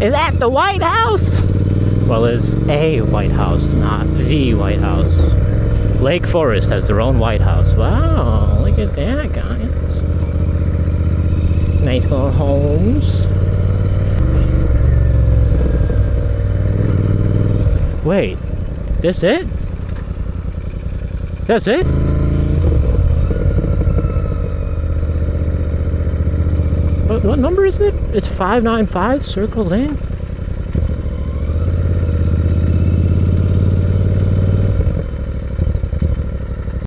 Is that the White House? Well, it's a White House, not the White House. Lake Forest has their own White House. Wow, look at that, guys. Nice little homes. Wait, that's it? That's it? What number is it? It's 595 Circle Lane?